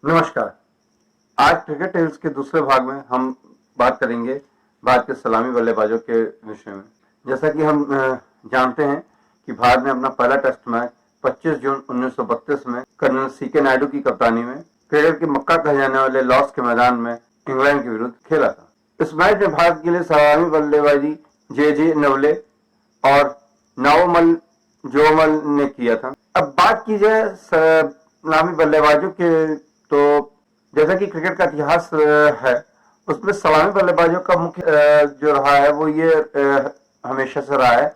नमस्कार। आज cricket tales के दूसरे भाग में हम बात करेंगे भारत के सलामी बल्लेबाजों के विषय में। जैसा कि हम जानते हैं कि भारत ने अपना पहला टेस्ट मैच 25 जून 1932 में कर्नल सीके नायडू की कप्तानी में क्रिकेट के मक्का कहे जाने वाले लॉर्ड्स के मैदान में इंग्लैंड के विरुद्ध खेला था। इस मैच में भारत के लिए सलामी बल्लेबाजी जे नवले और नवोमल जोमल ने किया था। अब बात की जाए सलामी बल्लेबाजों के, तो जैसा कि क्रिकेट का इतिहास है उसमें सलामी बल्लेबाजों का मुख्य जो रहा है वो ये हमेशा से रहा है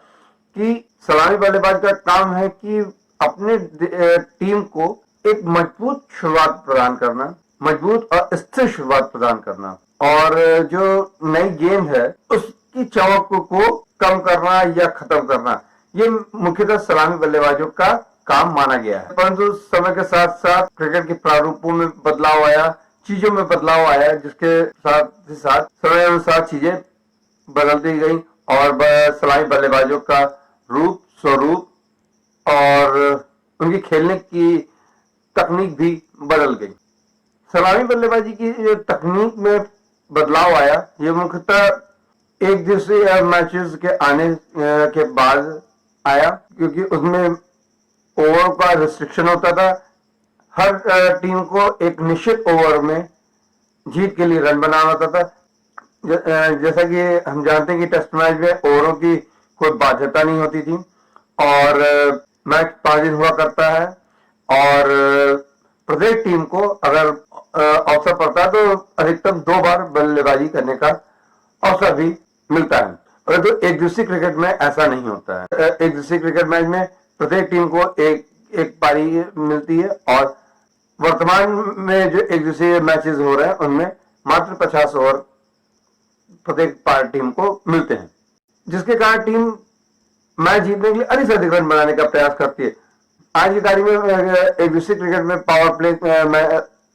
कि सलामी बल्लेबाज का काम है कि अपने टीम को एक मजबूत शुरुआत प्रदान करना, मजबूत और स्थिर शुरुआत प्रदान करना, और जो नई गेंद है उसकी चमक को कम करना या खत्म करना, ये मुख्यतः सलामी बल्लेबाजों का काम माना गया है। परंतु समय के साथ साथ क्रिकेट के प्रारूपों में बदलाव आया, चीजों में बदलाव आया, जिसके साथ ही साथ समय अनुसार चीजें बदलती गई और सलामी बल्लेबाजों का रूप, स्वरूप और उनकी खेलने की तकनीक भी बदल गई। सलामी बल्लेबाजी की जो तकनीक में बदलाव आया, ये मुख्यतः एक दिवसीय मैचेस के आने के बाद आया, क्योंकि उसमें ओवर का रिस्ट्रिक्शन होता था। हर टीम को एक निश्चित ओवर में जीत के लिए रन बनाना होता था। जैसा कि हम जानते हैं कि टेस्ट मैच में ओवरों की कोई बाध्यता नहीं होती थी और मैच 5 दिन हुआ करता है और प्रत्येक टीम को अगर अवसर पड़ता है तो अधिकतम 2 बार बल्लेबाजी करने का अवसर भी मिलता है। परंतु एक दिवसीय क्रिकेट में ऐसा नहीं होता है। एक दिवसीय क्रिकेट मैच में प्रत्येक टीम को एक पारी मिलती है और वर्तमान में जो एक दिवसीय मैचेस हो रहे हैं उनमें मात्र 50 ओवर प्रत्येक टीम को मिलते हैं, जिसके कारण टीम मैच जीतने के लिए अधिक से अधिक रन बनाने का प्रयास करती है। आज की तारीख में एक दिवसीय क्रिकेट में पावर प्ले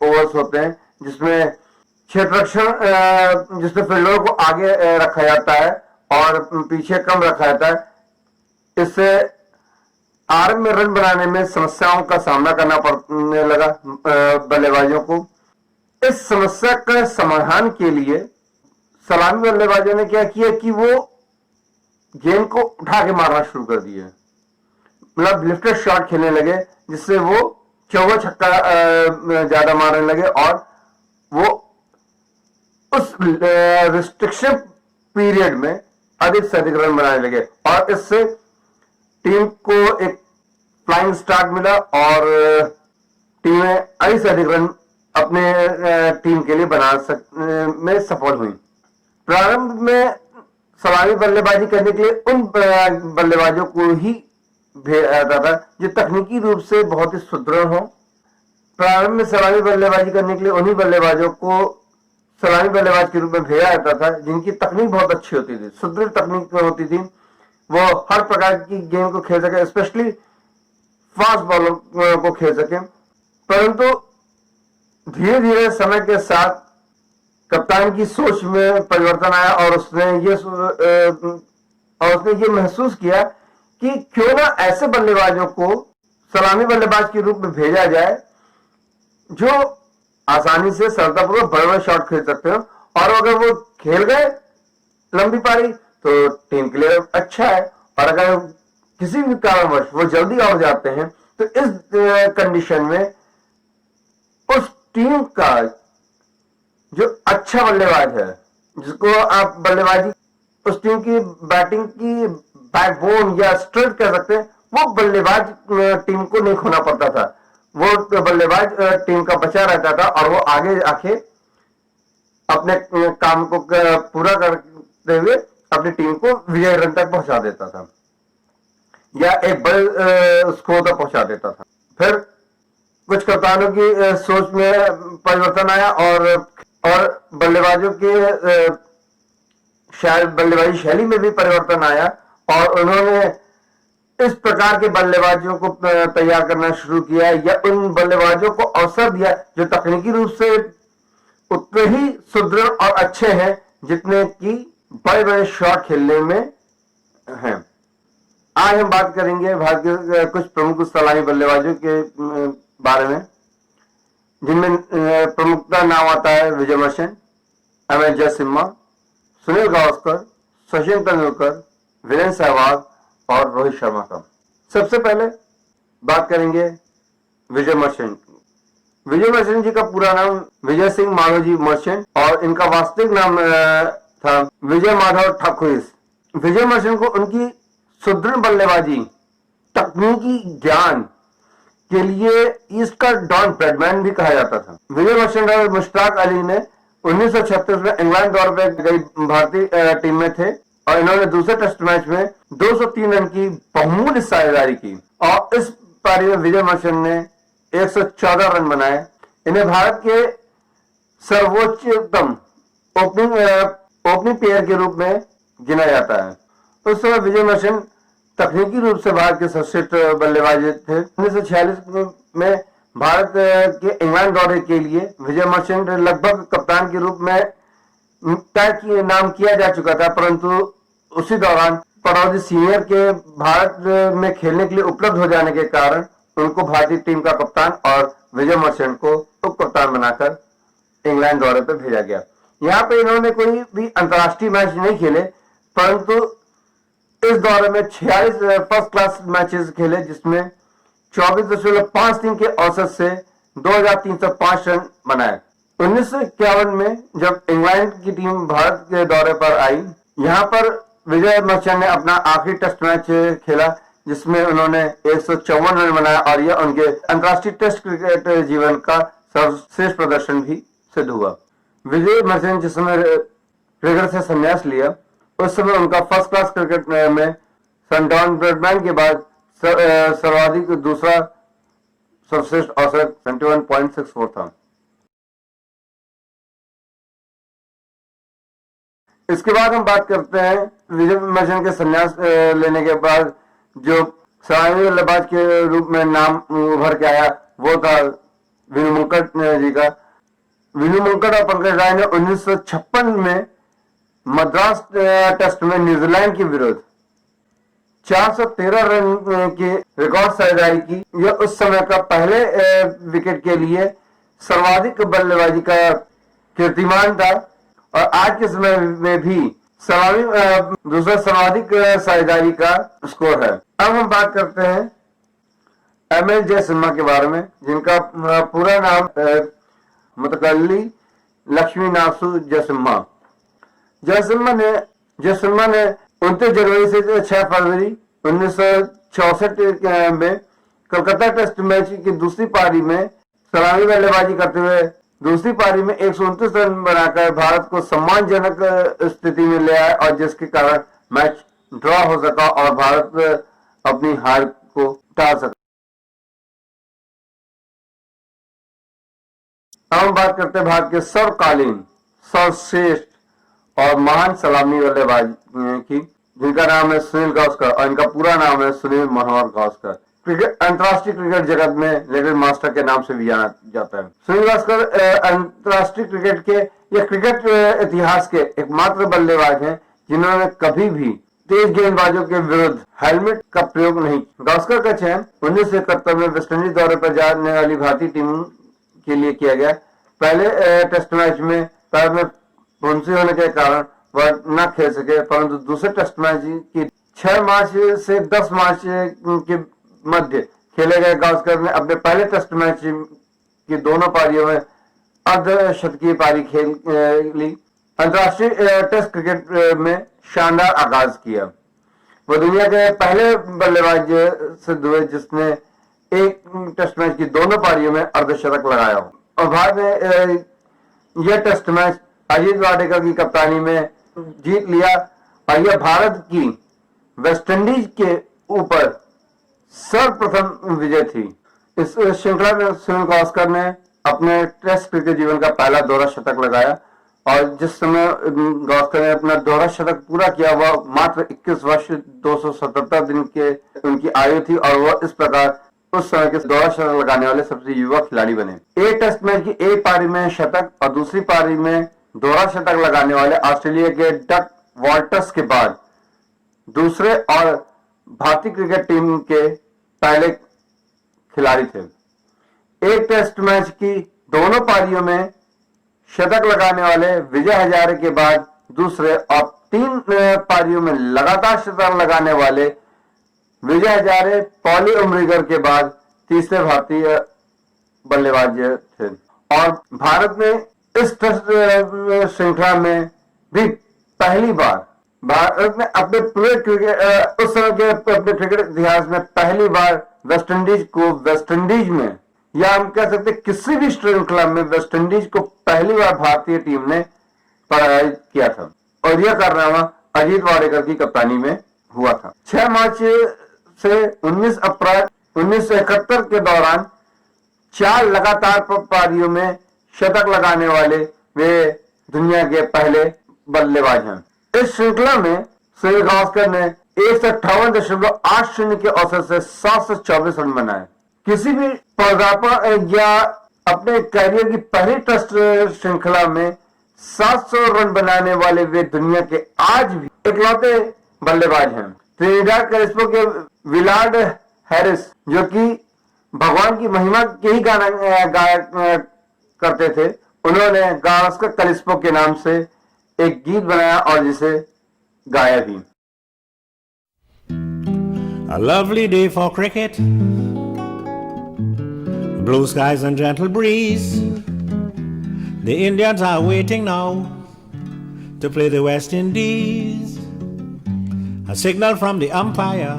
ओवर्स होते हैं, जिसमें क्षेत्ररक्षण, जिसमें फील्डर को आगे रखा जाता है और पीछे कम रखा जाता है। इससे आरंभ में रन बनाने में समस्याओं का सामना करना पड़ने लगा बल्लेबाजों को। इस समस्या का समाधान के लिए सलामी बल्लेबाजों ने क्या किया कि वो गेंद को उठा के मारना शुरू कर दिए, मतलब लिफ्टेड शॉट खेलने लगे, जिससे वो चौका छक्का ज्यादा मारने लगे और वो उस रिस्ट्रिक्शन पीरियड में अधिक से अधिक रन बनाने लगे और इससे टीम को एक फ्लाइंग स्टार्ट मिला और टीमें अधिक से अधिक रन अपने टीम के लिए में सफल हुई। प्रारंभ में सलामी बल्लेबाजी करने के लिए उन बल्लेबाजों को ही भेजा जाता था जो तकनीकी रूप से बहुत ही सुदृढ़ हो। प्रारंभ में सलामी बल्लेबाजी करने के लिए उन्हीं बल्लेबाजों को सलामी बल्लेबाज के रूप में भेजा जाता था जिनकी तकनीक बहुत अच्छी होती थी, सुदृढ़ तकनीक होती थी, वो हर प्रकार की गेम को खेल सके, स्पेशली फास्ट बॉलर को खेल सके। परंतु धीरे धीरे समय के साथ कप्तान की सोच में परिवर्तन आया और उसने ये महसूस किया कि क्यों ना ऐसे बल्लेबाजों को सलामी बल्लेबाज के रूप में भेजा जाए जो आसानी से सरलतापूर्वक बड़े बड़े शॉट खेल सकते हो, और अगर वो खेल गए लंबी पारी तो टीम के लिए अच्छा है, और अगर किसी भी कारणवश वो जल्दी आउट जाते हैं तो इस कंडीशन में उस टीम का जो अच्छा बल्लेबाज है, जिसको आप बल्लेबाजी, उस टीम की बैटिंग की बैकबोन या स्ट्रेंथ कह सकते हैं, वो बल्लेबाज टीम को नहीं खोना पड़ता था। वो बल्लेबाज टीम का बचा रहता था और वो आगे आके अपने काम को पूरा करते हुए अपनी टीम को विजय रन तक पहुंचा देता था या एक बड़े स्कोर तक पहुंचा देता था। फिर कुछ कप्तानों की सोच में परिवर्तन आया और बल्लेबाजों के बल्लेबाजी शैली में भी परिवर्तन आया और उन्होंने इस प्रकार के बल्लेबाजों को तैयार करना शुरू किया या उन बल्लेबाजों को अवसर दिया जो तकनीकी रूप से उतने ही सुदृढ़ और अच्छे हैं जितने कि बड़े बड़े शॉट खेलने में हैं। आज हम बात करेंगे भारत के कुछ प्रमुख सलामी बल्लेबाजों के बारे में, जिनमें प्रमुखता नाम आता है विजय मर्चेंट, एम.एस. जयसिम्हा, सुनील गावस्कर, सचिन तेंदुलकर, वीरेंद्र सहवाग और रोहित शर्मा का। सबसे पहले बात करेंगे विजय मर्चेंट। विजय मर्चेंट जी का पूरा नाम विजय सिंह माधोजी मर्चेंट और इनका वास्तविक नाम था विजय माधव ठाकुर। विजय मर्चेंट को उनकी सुदृढ़ बल्लेबाजी, तकनीकी ज्ञान के लिए ईस्ट का डॉन ब्रैडमैन भी कहा जाता था। विजय मर्चेंट और मुश्ताक अली ने 1936 में इंग्लैंड दौरे पर गई भारतीय टीम में थे और इन्होंने दूसरे टेस्ट मैच में 203 रन की बहुमूल्य साझेदारी की और इस पारी में विजय मर्चेंट ने 114 रन बनाए। इन्हें भारत के सर्वोच्चतम ओपनिंग प्लेयर के रूप में गिना जाता है। उस समय विजय मर्चेंट तकनीकी रूप से भारत के सर्वश्रेष्ठ बल्लेबाज थे। 1946 में भारत के इंग्लैंड दौरे के लिए विजय मर्चेंट लगभग कप्तान के रूप में तय नाम किया जा चुका था, परंतु उसी दौरान पड़ौदी सीनियर के भारत में खेलने के लिए उपलब्ध हो जाने के कारण उनको भारतीय टीम का कप्तान और विजय मर्चेंट को उप कप्तान बनाकर इंग्लैंड दौरे पर भेजा गया। यहाँ पे इन्होंने कोई भी अंतर्राष्ट्रीय मैच नहीं खेले, परंतु इस दौरे में 46 फर्स्ट क्लास मैचेस खेले, जिसमें 24.53 के औसत से 2305 रन बनाए। 1951 में जब इंग्लैंड की टीम भारत के दौरे पर आई, यहाँ पर विजय मर्चेंट ने अपना आखिरी टेस्ट मैच खेला, जिसमें उन्होंने 154 रन बनाया और यह उनके अंतर्राष्ट्रीय टेस्ट क्रिकेट जीवन का सर्वश्रेष्ठ प्रदर्शन भी सिद्ध हुआ। विजय मर्चेंट जिस समय क्रिकेट से संन्यास लिया, उस समय उनका फर्स्ट क्लास क्रिकेट में सन डॉन ब्रैडमैन के बाद सर्वाधिक दूसरा सर्वश्रेष्ठ औसत 71.64 था। इसके बाद हम बात करते हैं विजय मर्चेंट के संन्यास लेने के बाद जो सलामी बल्लेबाज के रूप में नाम उभर के आया, वो था विनू मुंकट जी का। विनू मुंकट और पंकज राय ने 1956 में मद्रास टेस्ट में न्यूजीलैंड के विरुद्ध 413 रन की रिकॉर्ड साझेदारी की। यह उस समय का पहले विकेट के लिए सर्वाधिक बल्लेबाजी का कीर्तिमान था और आज के समय में भी दूसरा सर्वाधिक साझेदारी का स्कोर है। अब हम बात करते हैं एम.एस. जयसिम्हा के बारे में, जिनका पूरा नाम मुतकल्ली लक्ष्मी नासु जयसिम्हा। जयसिम्हा ने 29 जनवरी से 6 फरवरी 1964 में कलकत्ता टेस्ट मैच की दूसरी पारी में सलामी बल्लेबाजी करते हुए दूसरी पारी में 129 रन बनाकर भारत को सम्मानजनक स्थिति में ले आए और जिसके कारण मैच ड्रॉ हो सका और भारत अपनी हार को टाल सका। हम बात करते हैं भारत के सर्वकालीन सर्वश्रेष्ठ और महान सलामी बल्लेबाज की, जिनका नाम है सुनील गावस्कर और इनका पूरा नाम है सुनील मनोहर गावस्कर। अंतर्राष्ट्रीय क्रिकेट जगत में लिटिल मास्टर के नाम से भी जाना जाता है। सुनील गावस्कर अंतर्राष्ट्रीय क्रिकेट के या क्रिकेट इतिहास के एकमात्र बल्लेबाज हैं जिन्होंने कभी भी तेज गेंदबाजों के विरुद्ध हेलमेट का प्रयोग नहीं। गावस्कर का चयन 1971 में वेस्टइंडीज दौरे पर जाने वाली भारतीय टीम के लिए किया गया। पहले टेस्ट मैच में पैर में फुंसी होने के कारण वह न खेल सके, परंतु दूसरे टेस्ट मैच की 6 मार्च से 10 मार्च के मध्य खेले गए गावस्कर ने अपने पहले टेस्ट मैच की दोनों पारियों में अर्धशतकीय पारी खेल ली। अंतर्राष्ट्रीय टेस्ट क्रिकेट में शानदार आगाज किया। वो दुनिया के पहले बल्लेबाज सिद्ध हुए जिसने एक टेस्ट मैच की दोनों पारियों में अर्धशतक लगाया हो। और भारत ने यह टेस्ट मैच अजीत वाडेकर की कप्तानी में जीत लिया और यह भारत की वेस्टइंडीज के ऊपर सर्वप्रथम विजय थी। इस श्रृंखला में सुनील गावस्कर ने अपने टेस्ट क्रिकेट जीवन का पहला दोहरा शतक लगाया और जिस समय गावस्कर ने अपना दोहरा शतक पूरा किया वह मात्र 21 वर्ष 277 दिन के उनकी आयु थी और वह इस प्रकार उस समय के दोहरा शतक लगाने वाले सबसे युवा खिलाड़ी बने। एक टेस्ट मैच की एक पारी में शतक और दूसरी पारी में दोहरा शतक लगाने वाले ऑस्ट्रेलिया के डक वॉल्टर्स के बाद दूसरे और भारतीय क्रिकेट टीम के पहले खिलाड़ी थे। एक टेस्ट मैच की दोनों पारियों में शतक लगाने वाले विजय हजारे के बाद दूसरे और 3 पारियों में लगातार शतक लगाने वाले विजय हजारे, पॉली उमरीगर के बाद तीसरे भारतीय बल्लेबाज थे। और भारत ने इस टेस्ट श्रृंखला में भी पहली बार, भारत ने अपने पूरे क्रिकेट उस समय के अपने क्रिकेट इतिहास में पहली बार वेस्टइंडीज को वेस्टइंडीज में, या हम कह सकते किसी भी श्रृंखला में वेस्टइंडीज को पहली बार भारतीय टीम ने पराजित किया था। और यह कारनामा अजीत वाडेकर की कप्तानी में हुआ था। 6 मार्च से 19 अप्रैल 1971 के दौरान 4 लगातार पारियों में शतक लगाने वाले वे दुनिया के पहले बल्लेबाज हैं। इस श्रृंखला में सूर्य गावस्कर ने 158.80 के औसत से 724 रन बनाए। किसी भी पदार्पण या अपने करियर की पहली टेस्ट श्रृंखला में 700 रन बनाने वाले वे दुनिया के आज भी इकलौते बल्लेबाज हैं। त्रिनिडाद कैलिस्पो के विलार्ड हैरिस, जो कि भगवान की महिमा के ही गाना गाया करते थे, उन्होंने गावस्कर कैलिस्पो के नाम से एक गीत बनाया और जिसे गाया भी। A lovely day for cricket, blue skies and gentle breeze. The Indians are waiting now to play the West Indies. A signal from the umpire,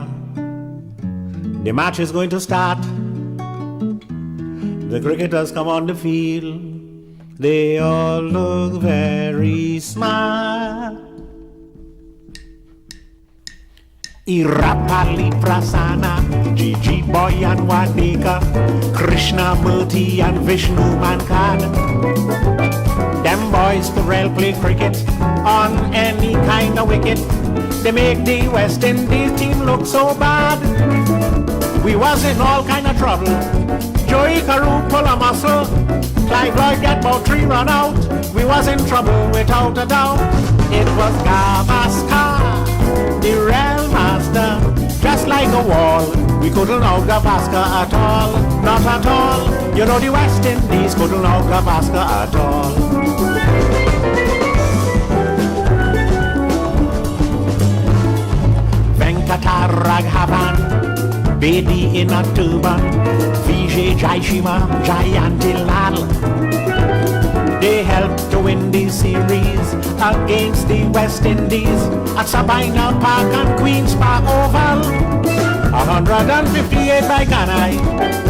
the match is going to start. The cricketers come on the field, they all look very smart. Irapali Prasanna, Gigi Boy and Wadika, Krishna Murthy and Vishnu Mankan. Them boys could well play cricket on any kind of wicket. They make the West Indies team look so bad. We was in all kind of trouble. Joey Carew pull a muscle, Clive Lloyd get about 3 run out. We was in trouble without a doubt. It was Gavaskar, the real master, just like a wall. We couldn't out Gavaskar at all, not at all. You know the West Indies couldn't out Gavaskar at all. Venkataraghavan, Bedi in a turban, Vijay Jaishima, Jayanti Lal. They helped to win the series against the West Indies at Sabina Park and Queen's Park Oval. 158 by Ganai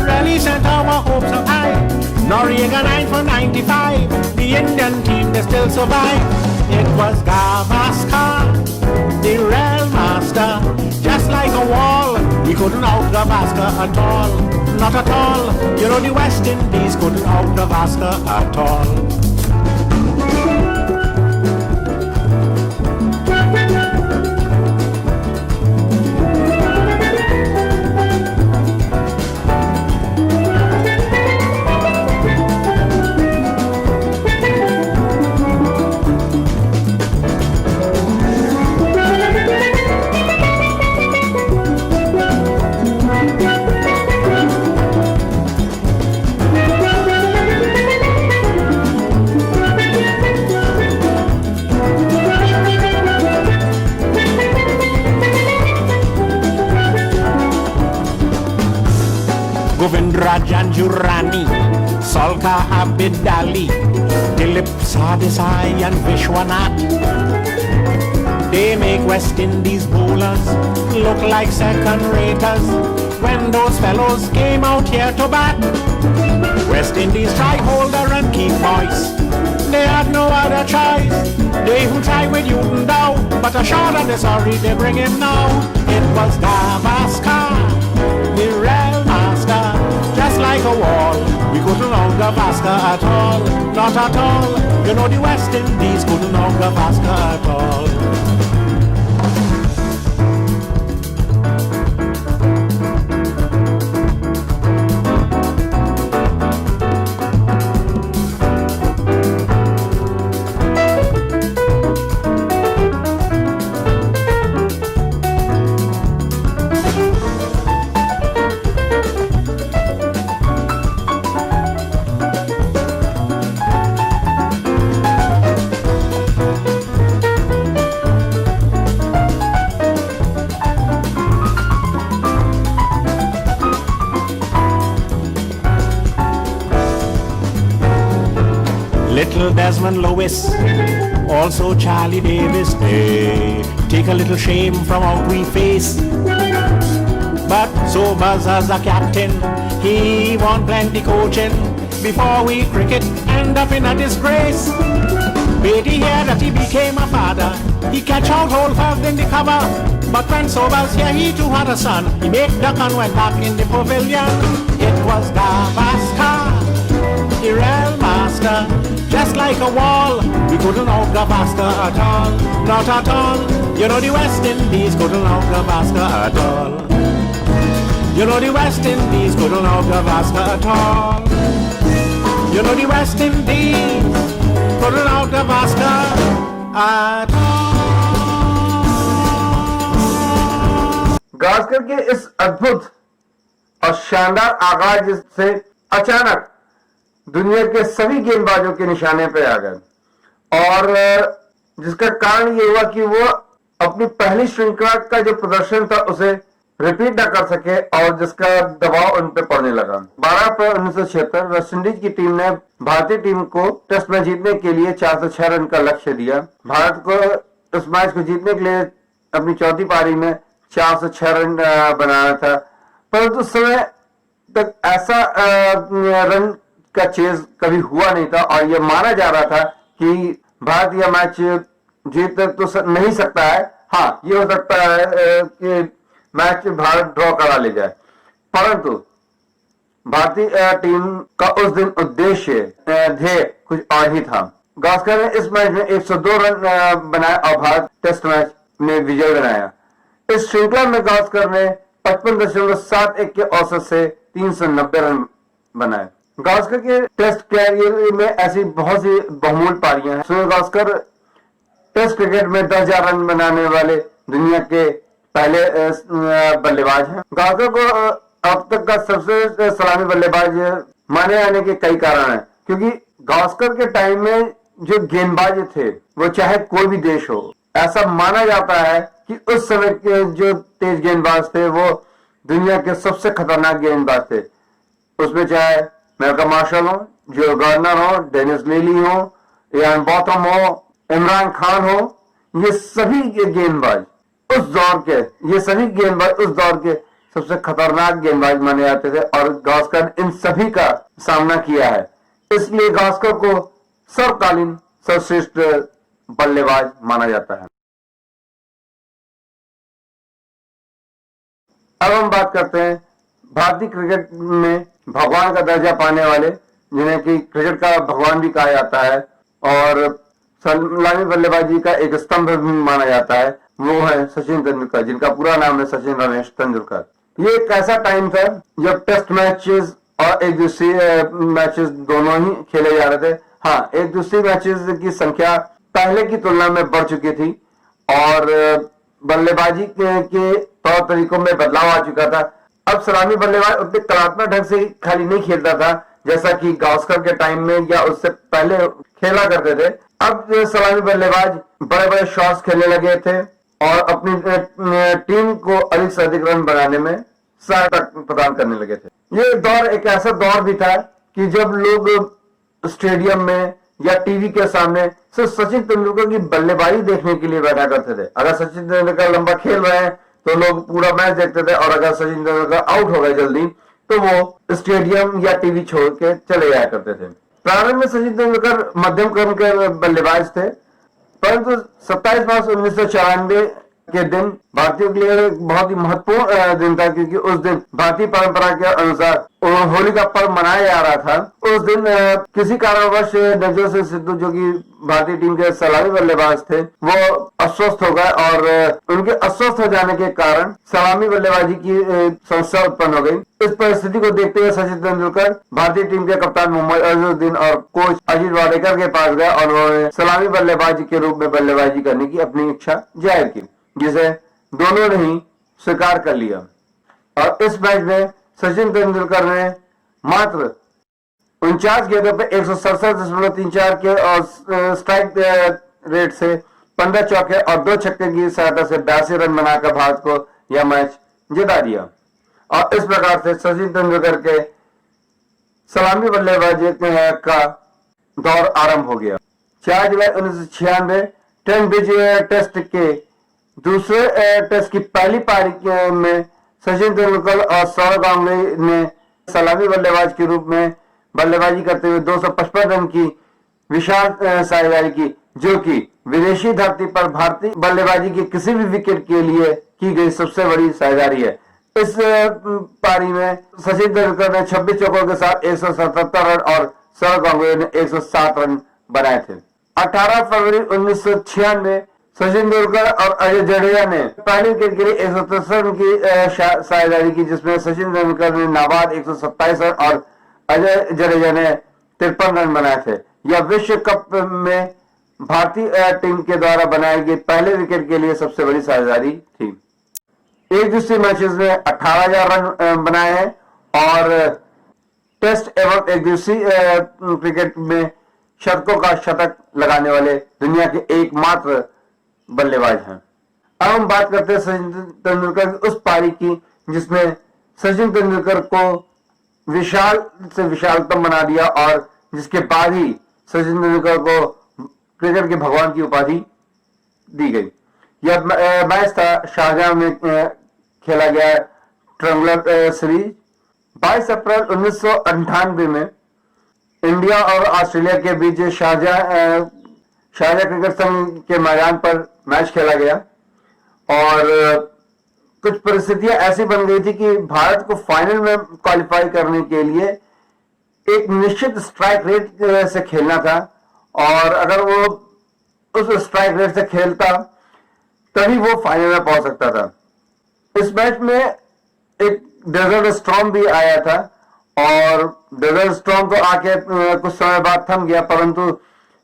really sent our hopes up high. Noriega 9 for 95, the Indian team they still survive. It was Gavaskar, the real master, just like a wall. We couldn't out Gavaskar at all, not at all. You know the West Indies couldn't out Gavaskar at all. Janjurani, Salka Abidali, Dilip Sadesai and Vishwanath. They make West Indies bowlers look like second raters when those fellows came out here to bat. West Indies try holder and keep voice, they had no other choice. They who try with Newton Dow, but a shot and they're sorry they bring him now. It was Gavaskar, the real master, just like a wall. We couldn't out Gavaskar at all, not at all. You know the West Indies couldn't out Gavaskar at all. little Desmond Lewis, also Charlie Davis. They take a little shame from our we face. But Sobers as a captain, he won plenty coaching before we cricket end up in a disgrace. Beatty here that he became a father, he catch out whole five in the cover. But when Sobers here, he too had a son. He made duck and went back in the pavilion. It was Gavaskar, the real master, just like a wall. We couldn't out Gavaskar at all, not at all. You know the West Indies couldn't out Gavaskar at all. You know the West Indies couldn't out Gavaskar at all. You know the West Indies couldn't out Gavaskar at all. Gavaskar के इस अद्भुत और शानदार आगाज से अचानक दुनिया के सभी गेंदबाजों के निशाने पे आ गए और जिसका कारण ये हुआ कि वो अपनी पहली श्रृंखला का जो प्रदर्शन था उसे रिपीट न कर सके और जिसका दबाव उन पे पड़ने लगा। 12 अप्रैल 1976 वेस्टइंडीज की टीम ने भारतीय टीम को टेस्ट मैच जीतने के लिए 406 रन का लक्ष्य दिया। भारत को इस मैच को जीतने के लिए अपनी चौथी पारी में 406 रन बनाना था, परंतु उस समय तक ऐसा रन का चेज कभी हुआ नहीं था और यह माना जा रहा था कि भारत यह मैच जीत तो नहीं सकता है। हाँ, ये हो सकता है कि मैच भारत ड्रॉ करा ले जाए, परंतु भारतीय टीम का उस दिन उद्देश्य ध्येय कुछ और ही था। गावस्कर ने इस मैच में 102 रन बनाए और भारत टेस्ट मैच में विजय बनाया। इस श्रृंखला में गावस्कर ने 55.71 के औसत से 390 रन बनाए। गावस्कर के टेस्ट कैरियर में ऐसी बहुत सी बहुमूल्य पारियां हैं। सुनील गावस्कर टेस्ट क्रिकेट में 10,000 रन बनाने वाले दुनिया के पहले बल्लेबाज हैं। गावस्कर को अब तक का सबसे सलामी बल्लेबाज माने जाने के कई कारण हैं, क्योंकि गावस्कर के टाइम में जो गेंदबाज थे वो चाहे कोई भी देश हो, ऐसा माना जाता है कि उस समय के जो तेज गेंदबाज थे वो दुनिया के सबसे खतरनाक गेंदबाज थे। उसमें चाहे मैल्कम मार्शल हो, जो गार्डनर हो, डेनिस लीली हो, इयान बॉथम हो, इमरान खान हो, ये सभी गेंदबाज उस दौर के सबसे खतरनाक गेंदबाज माने जाते थे और गावस्कर इन सभी का सामना किया है। इसलिए गावस्कर को सर्वकालीन सर्वश्रेष्ठ बल्लेबाज माना जाता है। अब हम बात करते हैं भारतीय क्रिकेट में भगवान का दर्जा पाने वाले, जिन्हें कि क्रिकेट का भगवान भी कहा जाता है और सलामी बल्लेबाजी का एक स्तंभ भी माना जाता है। वो है सचिन तेंदुलकर, जिनका पूरा नाम है सचिन रमेश तेंदुलकर। ये एक ऐसा टाइम था जब टेस्ट मैचेस और एक दूसरे मैचेस दोनों ही खेले जा रहे थे। हाँ, एक दूसरे मैचेस की संख्या पहले की तुलना में बढ़ चुकी थी और बल्लेबाजी के तौर तरीकों में बदलाव आ चुका था। अब सलामी बल्लेबाज उतने कलात्मक ढंग से खाली नहीं खेलता था जैसा कि गावस्कर के टाइम में या उससे पहले खेला करते थे। अब सलामी बल्लेबाज बड़े बड़े शॉट्स खेलने लगे थे और अपनी टीम को अधिक से अधिक रन बनाने में सहायता प्रदान करने लगे थे। ये दौर एक ऐसा दौर भी था कि जब लोग स्टेडियम में या टीवी के सामने सिर्फ सचिन तेंदुलकर की बल्लेबाजी देखने के लिए बैठा करते थे। अगर सचिन तेंदुलकर लंबा खेल रहे हैं तो लोग पूरा मैच देखते थे और अगर सचिन तेंदुलकर आउट हो गए जल्दी तो वो स्टेडियम या टीवी छोड़ के चले जाया करते थे। प्रारंभ में सचिन तेंदुलकर मध्यम क्रम के बल्लेबाज थे, परंतु 27 मार्च 1994 के दिन भारतीयों के लिए बहुत ही महत्वपूर्ण दिन था, क्योंकि उस दिन भारतीय परंपरा के अनुसार होली का पर्व मनाया जा रहा था। उस दिन किसी कारणवश नवजोत सिंह सिद्धू, जो कि भारतीय टीम के सलामी बल्लेबाज थे, वो अस्वस्थ हो गए और उनके अस्वस्थ हो जाने के कारण सलामी बल्लेबाजी की समस्या उत्पन्न हो गई। इस परिस्थिति को देखते हुए सचिन तेंदुलकर भारतीय टीम के कप्तान मोहम्मद अजहरुद्दीन और कोच अजीत वाडेकर के पास गए और उन्होंने सलामी बल्लेबाजी के रूप में बल्लेबाजी करने की अपनी इच्छा जाहिर की, जिसे दोनों ने ही स्वीकार कर लिया। और इस मैच में सचिन तेंदुलकर ने मात्र 49 गेंदों पे 167.34 के और स्ट्राइक रेट से 15 चौके और 2 छक्के की सहायता से 82 रन बनाकर भारत को यह मैच जिता दिया। और इस प्रकार से सचिन तेंदुलकर के सलामी बल्लेबाजी का दौर आरंभ हो गया। 4 जुलाई 1996 ट्रेंट टेस्ट के दूसरे टेस्ट की पहली पारी में सचिन तेंदुलकर और सौरव गांगुली ने सलामी बल्लेबाज के रूप में बल्लेबाजी करते हुए 255 रन की विशाल साझेदारी की, जो कि विदेशी धरती पर भारतीय बल्लेबाजी की किसी भी विकेट के लिए की गई सबसे बड़ी साझेदारी है। इस पारी में सचिन तेंदुलकर ने 26 चौकों के साथ 177 रन और सौरव गांगुली ने 107 रन बनाए थे। 18 फरवरी 1996 में सचिन तेंदुलकर और अजय जडेजा ने पहली विकेट के लिए 163 रन की साझेदारी की, जिसमें सचिन तेंदुलकर ने नाबाद 127 रन और अजय जडेजा ने 53 रन बनाए थे। यह विश्व कप में भारतीय टीम के द्वारा बनाई गई पहले विकेट के लिए सबसे बड़ी साझेदारी थी। एक दिवसीय मैचेस में 18,000 रन बनाए हैं और टेस्ट एवं एक दिवसीय क्रिकेट में शतकों का शतक लगाने वाले दुनिया के एकमात्र बल्लेबाज हैं। अब हम बात करते हैं सचिन तेंदुलकर की उस पारी की जिसमें सचिन तेंदुलकर को विशाल से विशालतम बना दिया और जिसके बाद ही सचिन तेंदुलकर को क्रिकेट के भगवान की उपाधि दी गई। यह मैच था शारजाह में खेला गया ट्रायंगुलर सीरीज। 22 अप्रैल 1998 में इंडिया और ऑस्ट्रेलिया के बीच शारजाह क्रिकेट संघ के मैदान पर मैच खेला गया और कुछ परिस्थितियां ऐसी बन गई थी कि भारत को फाइनल में क्वालिफाई करने के लिए एक निश्चित स्ट्राइक रेट से खेलना था और अगर वो उस स्ट्राइक रेट से खेलता तभी वो फाइनल में पहुंच सकता था। इस मैच में एक डेजर्ट स्टॉर्म भी आया था और डेजर्ट स्टॉर्म तो आके कुछ समय बाद थम गया, परंतु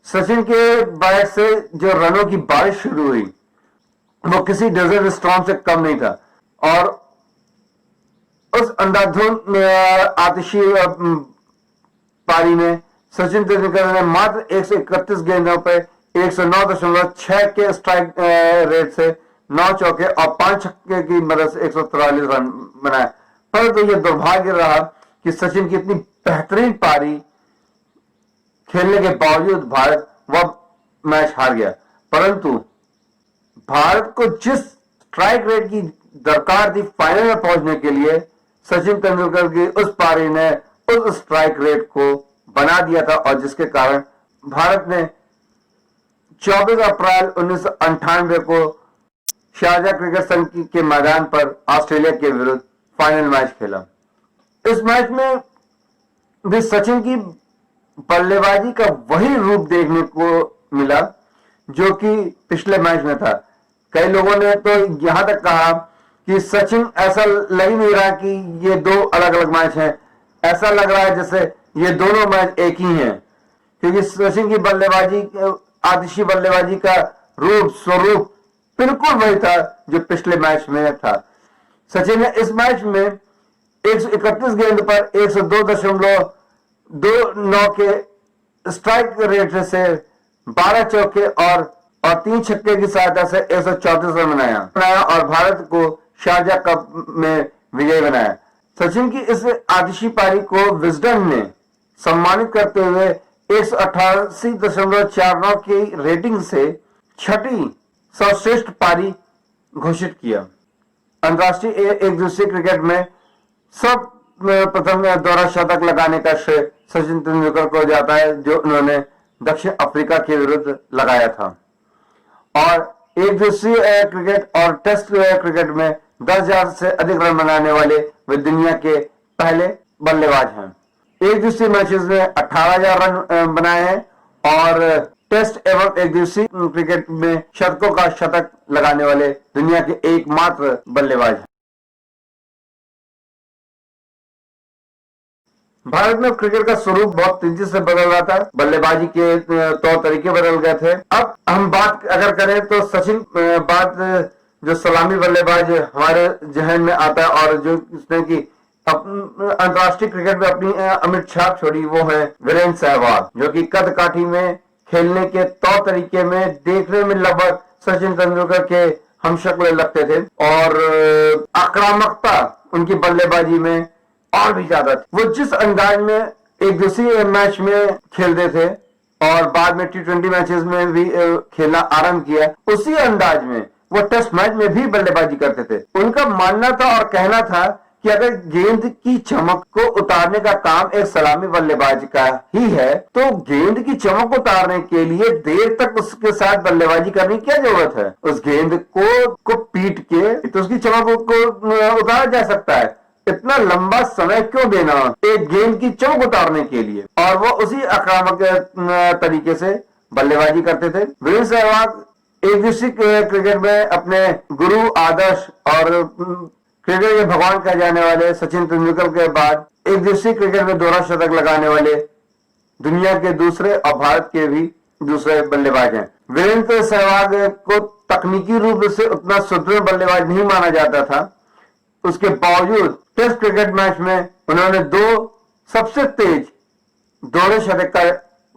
सचिन के बैट से जो रनों की बारिश शुरू हुई वो किसी डेजर्ट स्टॉर्म से कम नहीं था और उस अंधाधुंध आतिशी पारी में सचिन तेंदुलकर ने मात्र 131 गेंदों पर 109.6 के स्ट्राइक रेट से 9 चौके और 5 छक्के की मदद से 143 रन बनाए। परंतु यह दुर्भाग्य रहा कि सचिन की इतनी बेहतरीन पारी खेलने के बावजूद भारत वह मैच हार गया। परंतु भारत को जिस स्ट्राइक रेट की दरकार थी फाइनल में पहुंचने के लिए, सचिन तेंदुलकर की उस पारी ने उस स्ट्राइक रेट को बना दिया था और जिसके कारण भारत ने 24 अप्रैल 1998 को शारजाह क्रिकेट संघ के मैदान पर ऑस्ट्रेलिया के विरुद्ध फाइनल मैच खेला। इस मैच में भी सचिन की बल्लेबाजी का वही रूप देखने को मिला जो कि पिछले मैच में था। कई लोगों ने तो यहां तक कहा कि सचिन ऐसा लग ही नहीं रहा कि ये दो अलग अलग मैच हैं, ऐसा लग रहा है जैसे ये दोनों मैच एक ही हैं, क्योंकि सचिन की बल्लेबाजी आतिशी बल्लेबाजी का रूप स्वरूप बिल्कुल वही था जो पिछले मैच में था। सचिन ने इस मैच में 131 गेंद पर 102.29 के स्ट्राइक रेट से 12 चौके और 3 छक्के की सहायता से 134 रन बनाया और भारत को शारजाह कप में विजयी बनाया। सचिन की इस आतिशी पारी को विजडन ने सम्मानित करते हुए 188.49 की रेटिंग से छठी सर्वश्रेष्ठ पारी घोषित किया। अंतरराष्ट्रीय एक दिवसीय क्रिकेट में सब प्रथम दोहरा शतक लगाने का श्रेय सचिन तेंदुलकर को जाता है, जो उन्होंने दक्षिण अफ्रीका के विरुद्ध लगाया था। और एक दिवसीय क्रिकेट और टेस्ट क्रिकेट में 10,000 से अधिक रन बनाने वाले वे दुनिया के पहले बल्लेबाज हैं। एक दिवसीय मैचेस में 18,000 रन बनाए हैं और टेस्ट एवं एक दिवसीय क्रिकेट में शतकों का शतक लगाने वाले दुनिया के एकमात्र बल्लेबाज हैं। भारत में क्रिकेट का स्वरूप बहुत तेजी से बदल रहा था, बल्लेबाजी के तौर तरीके बदल गए थे। अब हम बात अगर करें तो सचिन बाद जो सलामी बल्लेबाज हमारे जहन में आता है और जो इसने की अंतरराष्ट्रीय क्रिकेट में अपनी अमिट छाप छोड़ी, वो है वीरेंद्र सहवाग, जो कि कद काठी में खेलने के तौर तरीके में देखने में लगभग सचिन तेंदुलकर के हमशक्ल लगते थे और आक्रामकता उनकी बल्लेबाजी में और भी ज्यादा थी। वो जिस अंदाज में एक दूसरे मैच में खेलते थे और बाद में T20 मैचेस में भी खेलना आरंभ किया, उसी अंदाज में वो टेस्ट मैच में भी बल्लेबाजी करते थे। उनका मानना था और कहना था कि अगर गेंद की चमक को उतारने का काम एक सलामी बल्लेबाज का ही है, तो गेंद की चमक उतारने के लिए देर तक उसके साथ बल्लेबाजी करने की क्या जरूरत है। उस गेंद को पीट के तो उसकी चमक को उतारा जा सकता है। इतना लंबा समय क्यों देना एक गेंद की चमक उतारने के लिए। और वो उसी आक्रामक तरीके से बल्लेबाजी करते थे। वीरेंद्र सहवाग एक दिवसीय क्रिकेट में अपने गुरु आदर्श और क्रिकेट के भगवान कहे जाने वाले सचिन तेंदुलकर के बाद एक दिवसीय क्रिकेट में दोहरा शतक लगाने वाले दुनिया के दूसरे और भारत के भी दूसरे बल्लेबाज हैं। वीरेंद्र सहवाग को तकनीकी रूप से उतना सुदृढ़ बल्लेबाज नहीं माना जाता था, उसके बावजूद टेस्ट क्रिकेट मैच में उन्होंने 2 सबसे तेज दोहरे शतक का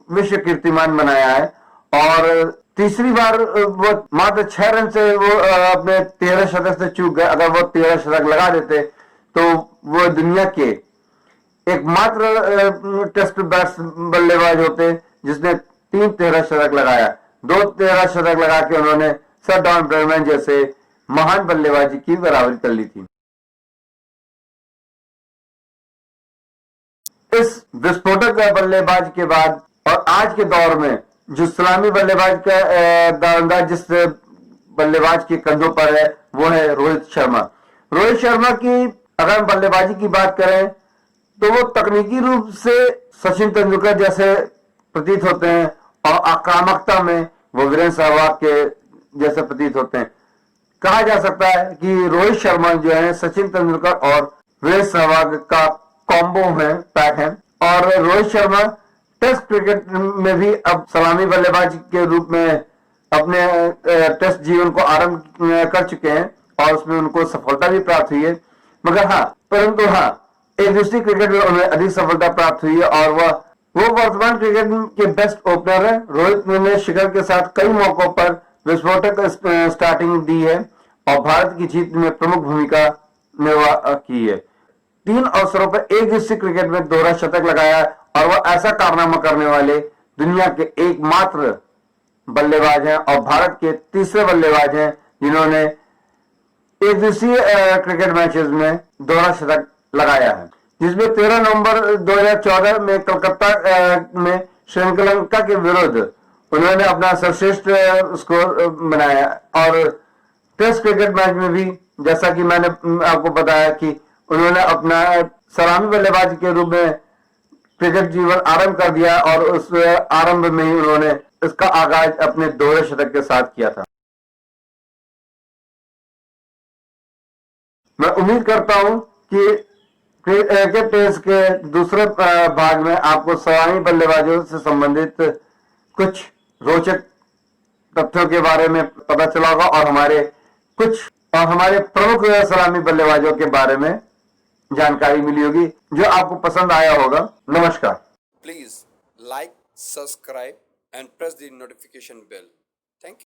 विश्व कीर्तिमान बनाया है। और तीसरी बार वो मात्र 6 रन से वो अपने 13 शतक से चूक गए। अगर वो 13 शतक लगा देते तो वो दुनिया के एकमात्र टेस्ट बल्लेबाज होते जिसने 3 13 शतक लगाया। 2 13 शतक लगा के उन्होंने सर डॉन ब्रैडमैन जैसे महान बल्लेबाजी की बराबरी कर ली थी। इस विस्फोटक बल्लेबाज के बाद और आज के दौर में जो सलामी बल्लेबाज का दावेदार जिस बल्लेबाज के कंधों पर है वो है रोहित शर्मा। रोहित शर्मा की अगर हम बल्लेबाजी की बात करें तो वो तकनीकी रूप से सचिन तेंदुलकर जैसे प्रतीत होते हैं और आक्रामकता में वो वीरेंद्र सहवाग के जैसे प्रतीत होते हैं। कहा जा सकता है कि रोहित शर्मा जो है सचिन तेंदुलकर और वीरेंद्र सहवाग का कॉम्बो है, पैक है। और रोहित शर्मा टेस्ट क्रिकेट में भी अब सलामी बल्लेबाज के रूप में अपने टेस्ट जीवन को आरंभ कर चुके हैं और उसमें उनको सफलता भी प्राप्त हुई है। मगर परंतु एक दूसरी क्रिकेट में उन्हें अधिक सफलता प्राप्त हुई है और वो वर्तमान क्रिकेट के बेस्ट ओपनर है। रोहित ने शिखर के साथ कई मौकों पर विस्फोटक स्टार्टिंग दी है और भारत की जीत में प्रमुख भूमिका निर्वाह की है। 3 अवसरों पर एक दिवसीय क्रिकेट में दोहरा शतक लगाया और वह ऐसा कारनामा करने वाले दुनिया के एकमात्र बल्लेबाज हैं और भारत के तीसरे बल्लेबाज हैं जिन्होंने एक दिवसीय क्रिकेट मैचेस में दोहरा शतक लगाया है, जिसमें 13 नवंबर 2014 में कलकत्ता में श्रीलंका के विरुद्ध उन्होंने अपना सर्वश्रेष्ठ स्कोर बनाया। और टेस्ट क्रिकेट मैच में भी जैसा कि मैंने आपको बताया कि उन्होंने अपना सलामी बल्लेबाज के रूप में क्रिकेट जीवन आरंभ कर दिया और उस आरंभ में ही उन्होंने इसका आगाज अपने दोहरे शतक के साथ किया था। मैं उम्मीद करता हूं कि क्रिकेट टेस्ट के दूसरे भाग में आपको सलामी बल्लेबाजों से संबंधित कुछ रोचक तथ्यों के बारे में पता चला होगा और हमारे प्रमुख सलामी बल्लेबाजों के बारे में जानकारी मिली होगी जो आपको पसंद आया होगा। नमस्कार। Please like, subscribe and press the notification bell. Thank you.